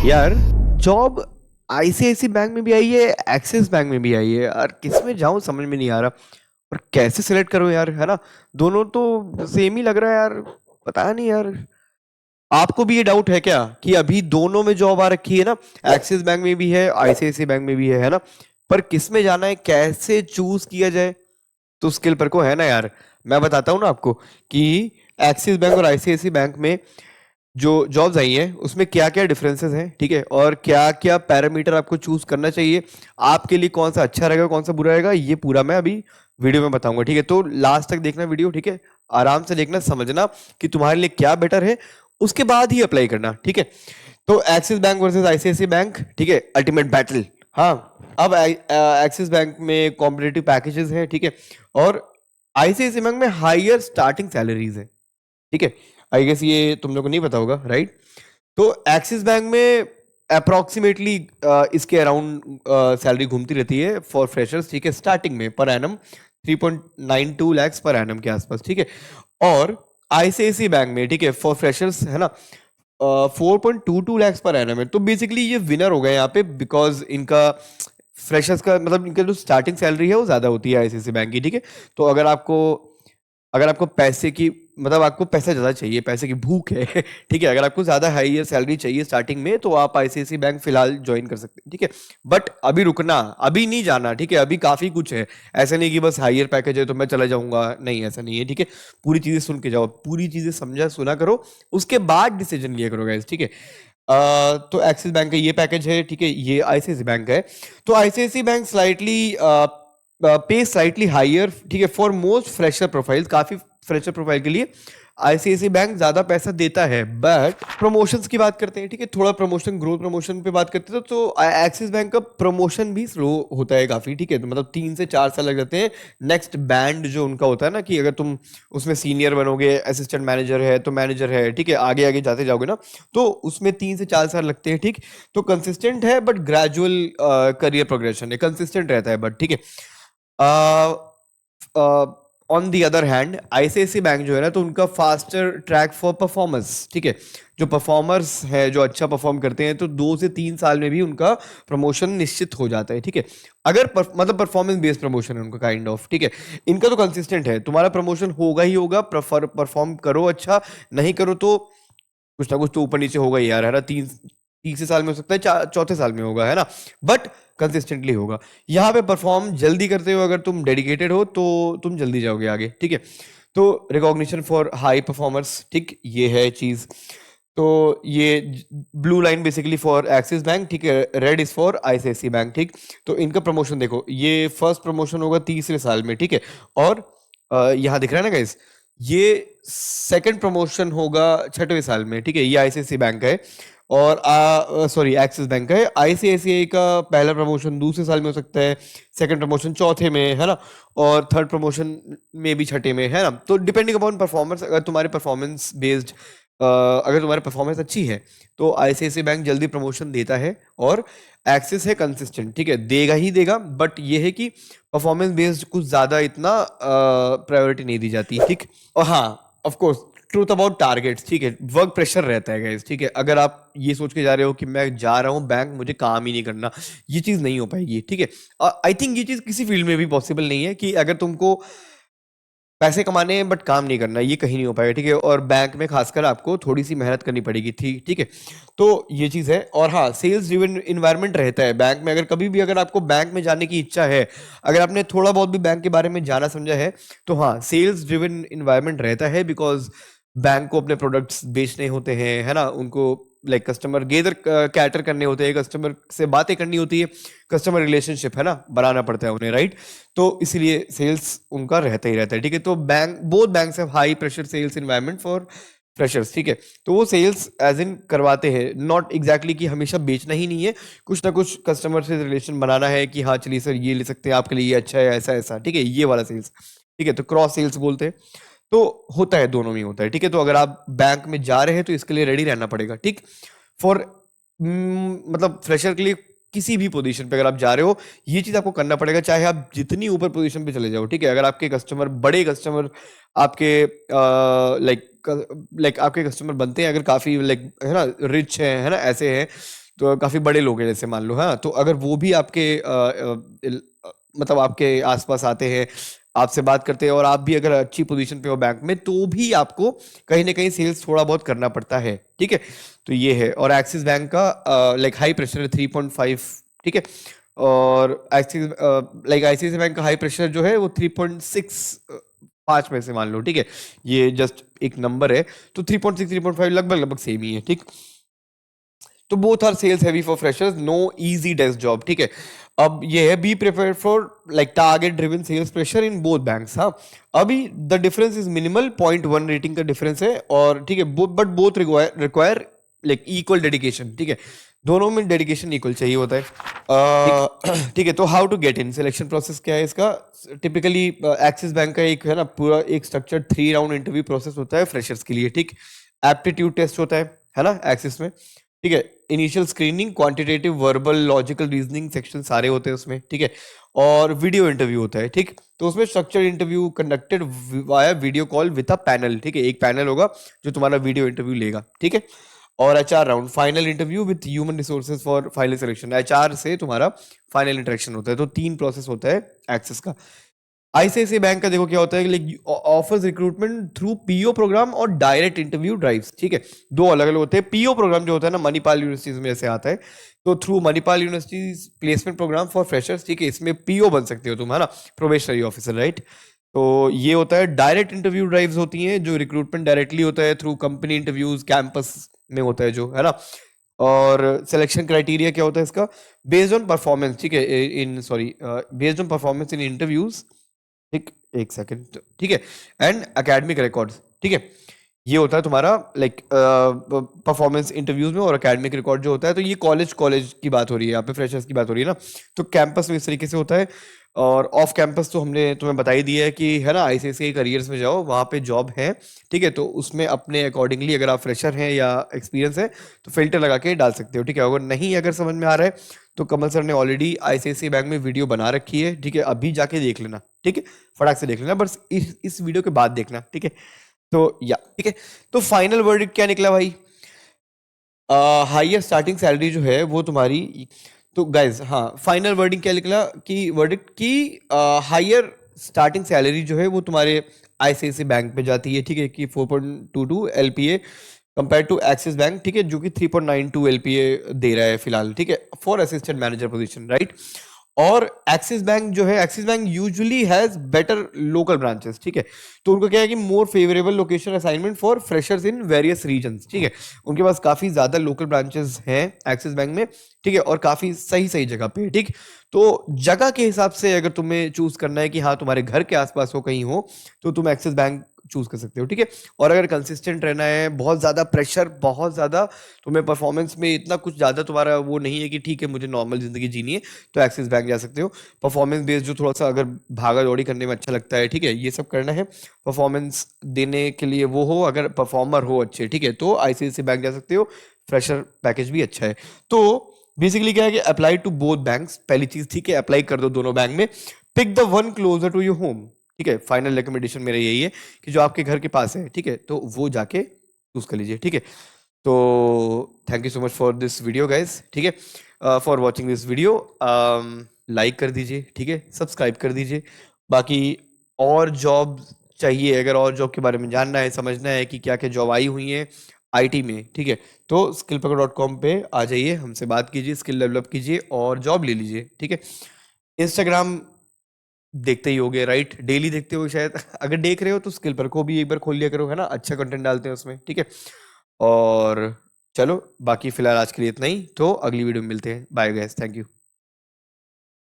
यार job ICIC bank में भी आई है, एक्सिस बैंक में भी आई है यार। किस में जाऊं समझ में नहीं आ रहा। और कैसे सिलेक्ट करूं यार, है ना। दोनों तो सेम ही लग रहा है यार। पता नहीं यार। आपको भी ये डाउट है क्या कि अभी दोनों में जॉब आ रखी है ना। एक्सिस बैंक में भी है, आईसीआईसी बैंक में भी है ना। पर किस में जाना है, कैसे चूज किया जाए। तो स्किल पर को है ना यार। मैं बताता हूँ ना आपको कि एक्सिस बैंक और आईसीआईसी बैंक में जो जॉब्स आई हैं उसमें क्या क्या डिफरेंसेस हैं, ठीक है, और क्या क्या पैरामीटर आपको चूज करना चाहिए। आपके लिए कौन सा अच्छा रहेगा, कौन सा बुरा रहेगा, ये पूरा मैं अभी वीडियो में बताऊंगा, ठीक है। तो लास्ट तक देखना वीडियो, ठीक है। आराम से देखना, समझना कि तुम्हारे लिए क्या बेटर है, उसके बाद ही अप्लाई करना, ठीक है। तो Axis bank versus ICICI bank, ठीक है, अल्टीमेट बैटल। हाँ, अब एक्सिस बैंक में कॉम्पिटेटिव पैकेजेस हैं, ठीक है, और आईसीआईसी बैंक में हायर स्टार्टिंग सैलरीज है, ठीक है। आई गेस ये तुम लोग को नहीं पता होगा, राइट। तो एक्सिस बैंक में अप्रोक्सीमेटली इसके अराउंड सैलरी घूमती रहती है फॉर फ्रेशर्स, ठीक है, स्टार्टिंग में per annum 3.92 lakhs per annum के आसपास, ठीक है। और आईसीआईसी बैंक में, ठीक है, फॉर फ्रेशर्स है ना, 4.22 लैक्स पर एनम है। तो बेसिकली ये विनर हो गए यहाँ पे, बिकॉज इनका फ्रेशर्स का मतलब इनका जो स्टार्टिंग सैलरी है वो ज्यादा होती है आईसीआईसी बैंक की, ठीक है। तो अगर आपको पैसे की मतलब आपको पैसा ज्यादा चाहिए, पैसे की भूख है ठीक है, अगर आपको ज्यादा हाई सैलरी चाहिए स्टार्टिंग में, तो आप आईसीआईसी बैंक फिलहाल ज्वाइन कर सकते हैं, ठीक है। बट अभी रुकना, अभी नहीं जाना, ठीक है, अभी काफी कुछ है। ऐसा नहीं कि बस हायर पैकेज है तो मैं चला जाऊंगा, नहीं, ऐसा नहीं है, ठीक है। पूरी चीजें सुन के जाओ, पूरी चीजें समझा सुना करो, उसके बाद डिसीजन लिया करो गाइस, ठीक है। तो एक्सिस बैंक का ये पैकेज है, ठीक है, ये आईसीआईसी बैंक का है। तो आईसीआईसी बैंक स्लाइटली पे स्लाइटली हायर, ठीक है, फॉर मोस्ट फ्रेशर प्रोफाइल, काफी फ्रेशर प्रोफाइल के लिए आईसीआईसी बैंक ज्यादा पैसा देता है। बट प्रमोशंस की बात करते हैं, ठीक है, थोड़ा प्रमोशन, ग्रोथ प्रमोशन पे बात करते हैं, तो एक्सिस बैंक का प्रमोशन भी स्लो होता है काफी, ठीक है। तो मतलब 3 से 4 साल लग जाते हैं। नेक्स्ट बैंड जो उनका होता है ना, कि अगर तुम उसमें सीनियर बनोगे, असिस्टेंट मैनेजर है तो मैनेजर है, ठीक है, आगे आगे जाते जाओगे ना, तो उसमें 3 से 4 साल लगते हैं, ठीक। तो कंसिस्टेंट है बट ग्रेजुअल करियर प्रोग्रेशन है, कंसिस्टेंट रहता है बट, ठीक है। On the other hand ICICI bank जो है ना, तो उनका फास्टर ट्रैक फॉर परफॉर्मेंस, ठीक है। जो परफॉर्मर्स है, जो अच्छा परफॉर्म करते हैं, तो 2 से 3 साल में भी उनका प्रमोशन निश्चित हो जाता है, ठीक है। अगर मतलब परफॉर्मेंस बेस्ड प्रमोशन है उनका, काइंड ऑफ, ठीक है। इनका तो कंसिस्टेंट है, तुम्हारा प्रमोशन होगा ही होगा, परफॉर्म करो अच्छा, नहीं करो तो कुछ ना कुछ तो ऊपर नीचे होगा ही यार, है ना। तीसरे साल में हो सकता है, चौथे साल में होगा, है ना। बट कंसिस्टेंटली होगा। यहाँ पे परफॉर्म जल्दी करते हो, अगर तुम डेडिकेटेड हो तो तुम जल्दी जाओगे आगे, ठीक है। तो रिकॉग्निशन फॉर हाई परफॉर्मर्स, ठीक, ये है चीज। तो ये blue line basically for Axis bank, ठीक है, red is for ICICI bank, ठीक। तो इनका प्रमोशन देखो, ये फर्स्ट प्रमोशन होगा तीसरे साल में, ठीक है। और यहाँ दिख रहा है ना गाइस, ये सेकंड प्रमोशन होगा छठवें साल में, ठीक है। ये आईसीआईसी बैंक का है, और सॉरी एक्सिस बैंक का है। आईसीआईसीआई का पहला प्रमोशन दूसरे साल में हो सकता है, सेकंड प्रमोशन चौथे में, है ना, और थर्ड प्रमोशन में भी छठे में, है ना। तो डिपेंडिंग अपॉन परफॉर्मेंस, अगर तुम्हारे परफॉर्मेंस बेस्ड, अगर तुम्हारी परफॉर्मेंस अच्छी है तो आईसीआईसीआई बैंक जल्दी प्रमोशन देता है। और एक्सिस है कंसिस्टेंट, ठीक है, देगा ही देगा, बट ये है कि परफॉर्मेंस बेस्ड कुछ ज्यादा इतना प्रायोरिटी नहीं दी जाती, ठीक। और हाँ, of course, truth about targets, ठीक है, वर्क प्रेशर रहता है गाइस, ठीक है। अगर आप ये सोच के जा रहे हो कि मैं जा रहा हूँ बैंक, मुझे काम ही नहीं करना, ये चीज नहीं हो पाएगी, ठीक है। आई थिंक ये चीज किसी फील्ड में भी पॉसिबल नहीं है कि अगर तुमको पैसे कमाने हैं बट काम नहीं करना, ये कहीं नहीं हो पाएगा, ठीक है। और बैंक में खासकर आपको थोड़ी सी मेहनत करनी पड़ेगी, ठीक, ठीक है। तो ये चीज है। और हाँ, सेल्स ड्रिवन इन्वायरमेंट रहता है बैंक में। अगर कभी भी अगर आपको बैंक में जाने की इच्छा है, अगर आपने थोड़ा बहुत भी बैंक के बारे में जाना समझा है, तो हाँ, सेल्स ड्रिवन इन्वायरमेंट रहता है, बिकॉज बैंक को अपने प्रोडक्ट्स बेचने होते हैं, है ना, उनको लाइक कस्टमर गेदर कैटर करने होते हैं, कस्टमर से बातें करनी होती है, कस्टमर रिलेशनशिप, है ना, बनाना पड़ता है उन्हें, राइट। तो इसलिए सेल्स उनका रहता ही रहता है, ठीक है। तो bank, both banks have high pressure sales environment for freshers, ठीक है। तो वो सेल्स एज इन करवाते हैं, नॉट एग्जैक्टली कि हमेशा बेचना ही नहीं है, कुछ ना कुछ कस्टमर से रिलेशन बनाना है कि हाँ चलिए सर ये ले सकते हैं, आपके लिए ये अच्छा है, ऐसा ऐसा, ठीक है, ये वाला सेल्स, ठीक है। तो क्रॉस सेल्स बोलते हैं। तो होता है, दोनों में ही होता है, ठीक है। तो अगर आप बैंक में जा रहे हैं तो इसके लिए रेडी रहना पड़ेगा, ठीक। फॉर मतलब फ्रेशर के लिए किसी भी पोजीशन पे अगर आप जा रहे हो, ये चीज आपको करना पड़ेगा, चाहे आप जितनी ऊपर पोजीशन पे चले जाओ, ठीक है। अगर आपके कस्टमर, बड़े कस्टमर आपके लाइक आपके कस्टमर बनते हैं, अगर काफी लाइक, है ना, रिच है ना, ऐसे हैं, तो काफी बड़े लोग हैं जैसे मान लो, हाँ, तो अगर वो भी आपके मतलब आपके आसपास आते हैं, आपसे बात करते हैं, और आप भी अगर अच्छी पोजीशन पे हो बैंक में, तो भी आपको कहीं ना कहीं सेल्स थोड़ा बहुत करना पड़ता है, ठीक है। तो ये है। और एक्सिस बैंक का लाइक हाई प्रेशर है 3.5, ठीक है। और एक्सिस लाइक आईसीआईसी बैंक का हाई प्रेशर जो है वो 3.6, 5 में से मान लो, ठीक है। ये जस्ट एक नंबर है, तो 3.6 3.5 लगभग लगभग सेम ही है, ठीक। तो both are sales heavy for freshers, no easy desk job, ठीक है। अब ये है be prepared for like target driven sales pressure in both banks, हाँ। अभी the difference is minimal, 0.1 rating का डिफरेंस है, और ठीक है, but both require like equal dedication, ठीक है। दोनों में डेडिकेशन इक्वल चाहिए होता है, ठीक है। तो how to get in, selection process क्या है इसका? टिपिकली एक्सिस बैंक का एक है ना पूरा एक स्ट्रक्चर्ड 3 राउंड इंटरव्यू प्रोसेस होता है फ्रेशर्स के लिए, ठीक। एप्टीट्यूड टेस्ट होता है ना, एक्सिस में, ठीक है। Initial screening, quantitative, verbal, logical reasoning section सारे होते हैं उसमें, ठीक है। और वीडियो इंटरव्यू होता है, ठीक। तो उसमें structured interview conducted via video call with a panel, ठीक है। एक पैनल होगा जो तुम्हारा वीडियो इंटरव्यू लेगा, ठीक है। और HR round, final interview with human resources for final selection, HR से तुम्हारा फाइनल इंटरेक्शन होता है। तो 3 प्रोसेस होता है एक्सेस का। आईसीआईसीआई बैंक का देखो क्या होता है, like offers recruitment through PO program और डायरेक्ट इंटरव्यू ड्राइव्स, ठीक है। दो अलग अलग होते हैं। पीओ प्रोग्राम जो होता है ना, मणिपाल यूनिवर्सिटीज में ऐसे आता है, तो through Manipal universities placement program for freshers, ठीक है। इसमें पीओ बन सकते हो तुम, है ना, प्रोबेशनरी ऑफिसर, राइट। तो ये होता है। डायरेक्ट इंटरव्यू ड्राइव्स होती हैं जो रिक्रूटमेंट डायरेक्टली होता है थ्रू कंपनी इंटरव्यूज, कैंपस में होता है जो, है ना। और सिलेक्शन क्राइटेरिया क्या होता है इसका? बेस्ड ऑन परफॉर्मेंस, ठीक है, in sorry based on performance in interviews, ठीक, एक सेकंड, ठीक है, एंड एकेडमिक रिकॉर्ड्स, ठीक है। ये होता है तुम्हारा लाइक परफॉर्मेंस इंटरव्यूज में, और एकेडमिक रिकॉर्ड जो होता है, तो ये कॉलेज कॉलेज की बात हो रही है यहाँ पे, फ्रेशर्स की बात हो रही है ना। तो कैंपस में इस तरीके से होता है। और ऑफ कैंपस तो हमने तुम्हें बता ही दिया है कि, है ना, आईसीआईसीआई करियर्स में जाओ, वहाँ पे जॉब है, ठीक है। तो उसमें अपने अकॉर्डिंगली अगर आप फ्रेशर हैं या एक्सपीरियंस है तो फिल्टर लगा के डाल सकते हो, ठीक है। अगर नहीं, अगर समझ में आ रहा है, तो कमल सर ने ऑलरेडी आईसीआईसीआई बैंक में वीडियो बना रखी है, ठीक है। अभी जाके देख लेना, ठीक है, फटाक से देख लेना, बस इस वीडियो के बाद देखना, ठीक है। तो या ठीक है। तो फाइनल वर्डिक्ट क्या निकला भाई? हाईयर स्टार्टिंग सैलरी जो है वो तुम्हारी, तो गाइज हाँ, फाइनल वर्डिंग क्या निकला कि वर्डिक्ट की हाईयर स्टार्टिंग सैलरी जो है वो तुम्हारे आईसीआईसीआई बैंक पे जाती है, ठीक है, कि 4.22 LPA compare to Axis bank, ठीक है, जो कि 3.92 एलपीए दे रहा है फिलहाल, ठीक है, for assistant manager position, right. और एक्सिस बैंक जो है, Axis bank usually has better local branches, ठीक है। तो उनको क्या है कि more favourable location assignment for freshers in various regions, ठीक है। उनके पास काफी ज्यादा लोकल ब्रांचेस हैं एक्सिस बैंक में, ठीक है, और काफी सही सही जगह पे, ठीक। तो जगह के हिसाब से अगर तुम्हें चूज करना है कि हाँ तुम्हारे घर के आसपास हो, कहीं हो, तो तुम एक्सिस बैंक चूज कर सकते हो, ठीक है। और अगर कंसिस्टेंट रहना है, बहुत ज्यादा प्रेशर, बहुत ज्यादा तुम्हें परफॉर्मेंस में इतना कुछ ज्यादा तुम्हारा वो नहीं है कि ठीक है मुझे नॉर्मल जिंदगी जीनी है, तो एक्सिस बैंक जा सकते हो। परफॉर्मेंस बेस्ड जो थोड़ा सा अगर भागा दौड़ी करने में अच्छा लगता है, ठीक है, ये सब करना है, परफॉर्मेंस देने के लिए वो हो, अगर परफॉर्मर हो अच्छे, ठीक है, तो आईसीआईसीआई बैंक जा सकते हो। फ्रेशर पैकेज भी अच्छा है। तो बेसिकली क्या है कि अप्लाई टू बोथ बैंक्स, पहली चीज, ठीक है, अप्लाई कर दो दोनों बैंक में। Pick the one closer to your home, ठीक है। फाइनल रिकमेंडेशन मेरा यही है कि जो आपके घर के पास है, ठीक है, तो वो जाके चूज कर लीजिए, ठीक है। तो thank you so much for this video guys, ठीक है, for watching this video. Like कर दीजिए, ठीक है, सब्सक्राइब कर दीजिए। बाकी और जॉब चाहिए, अगर और जॉब के बारे में जानना है, समझना है कि क्या क्या जॉब आई हुई है आईटी में, ठीक है, तो skillpakad.com पे आ जाइए, हमसे बात कीजिए, स्किल डेवलप कीजिए और जॉब ले लीजिए, ठीक है। इंस्टाग्राम देखते ही होगे, राइट, डेली देखते हो शायद अगर देख रहे हो तो स्किल पर को भी एक बार खोल लिया करो, है ना, अच्छा कंटेंट डालते हैं उसमें, ठीक है। और चलो बाकी फिलहाल आज के लिए इतना ही, तो अगली वीडियो में मिलते हैं, बाय गाइस, थैंक यू।